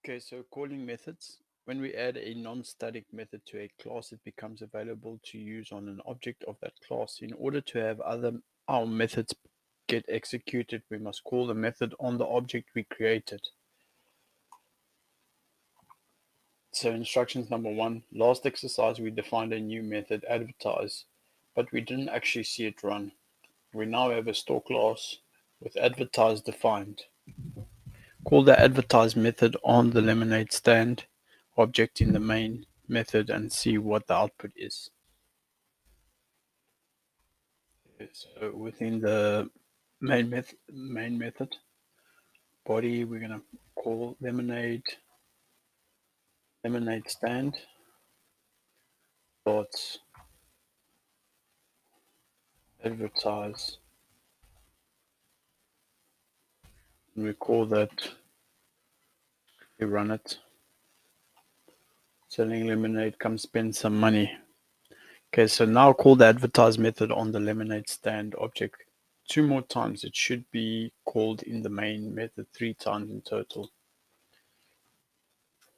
Okay, so calling methods. When we add a non-static method to a class, it becomes available to use on an object of that class. In order to have our methods get executed, we must call the method on the object we created. So instructions number 1, last exercise we defined a new method, advertise, but we didn't actually see it run. We now have a store class with advertise defined. Call the advertise method on the lemonade stand object in the main method and see what the output is. So within the main method body, we're gonna call lemonade stand dot advertise. And we call that, we run it. Selling lemonade, come spend some money. Okay, so now call the advertise method on the lemonade stand object 2 more times. It should be called in the main method 3 times in total.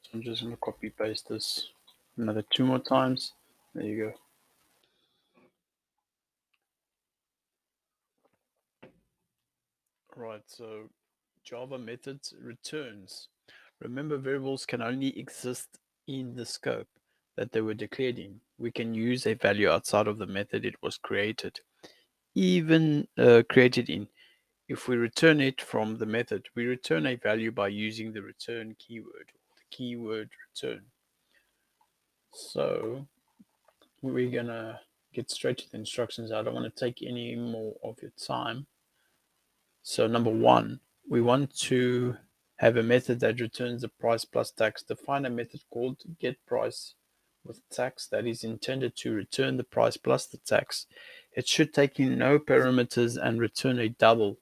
So I'm just going to copy paste this another 2 more times. There you go. Right, so Java methods returns. Remember, variables can only exist in the scope that they were declared in. We can use a value outside of the method it was created, even created in. If we return it from the method, we return a value by using the return keyword, or the keyword return. So we're gonna get straight to the instructions. I don't want to take any more of your time. So number 1, we want to have a method that returns the price plus tax. Define a method called getPrice with tax that is intended to return the price plus the tax. It should take in no parameters and return a double.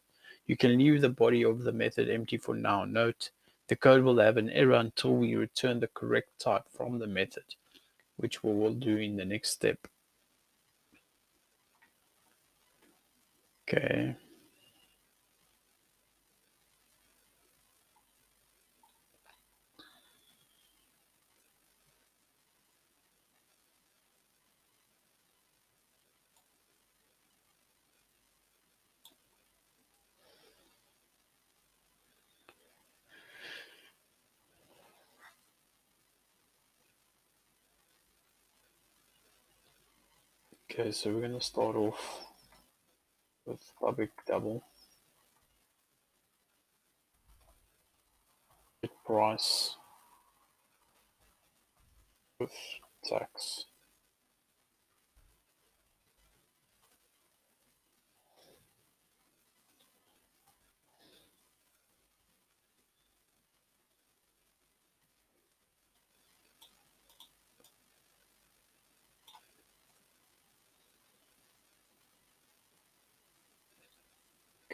You can leave the body of the method empty for now. Note, the code will have an error until we return the correct type from the method, which we will do in the next step. Okay. Okay, so we're going to start off with public double get price with tax.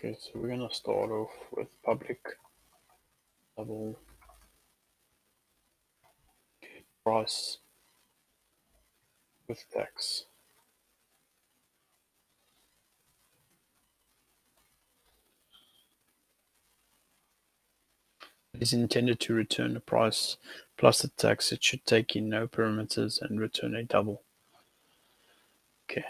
Okay, so we're going to start off with public double get price with tax. It is intended to return the price plus the tax. It should take in no parameters and return a double. Okay.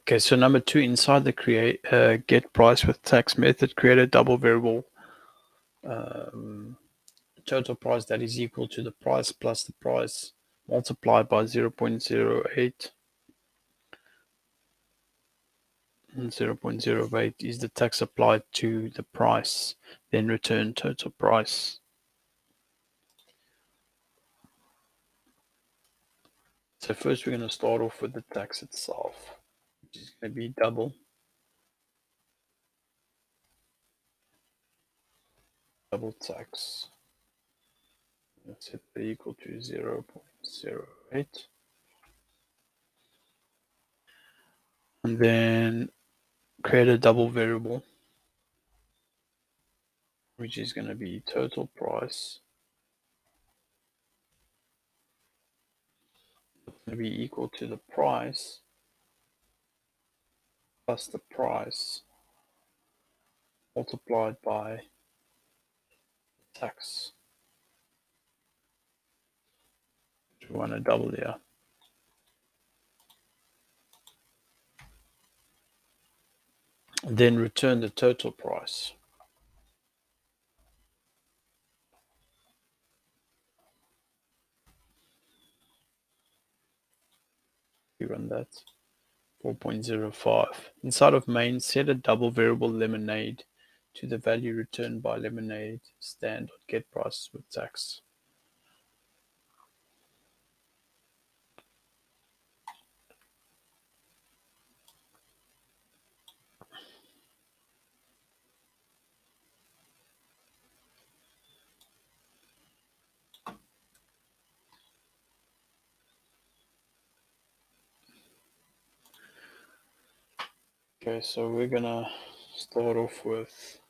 Okay, so number 2, inside the get price with tax method, create a double variable total price that is equal to the price plus the price multiplied by 0.08. And 0.08 is the tax applied to the price, then return total price. So first we're going to start off with the tax itself, which is going to be double tax. Let's set the equal to 0.08. And then create a double variable, which is going to be total price. It's going to be equal to the price plus the price multiplied by tax. We want to double here. Then return the total price. We run that. 4.05. Inside of main, set a double variable lemonade to the value returned by lemonade stand.getPrice with tax. Okay, so we're gonna start off with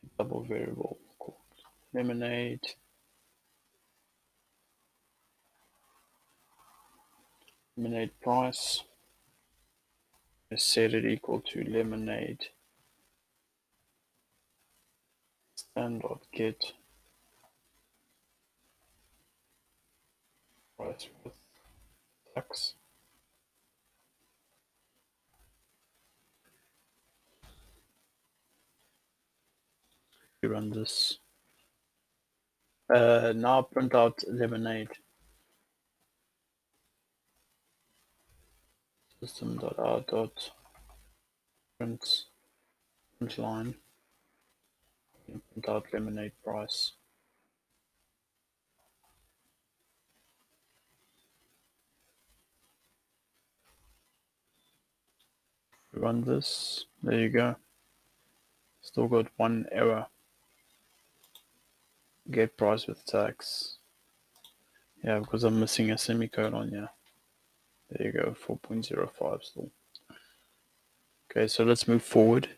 a double variable called lemonade. Lemonade price. Set it equal to lemonade stand.get price with tax. We run this. Now print out lemonade. System.out.print line. Print out lemonade price. Run this. There you go. Still got one error. Get price with tax. Yeah, because I'm missing a semicolon here. There you go, 4.05 still. Okay, so let's move forward.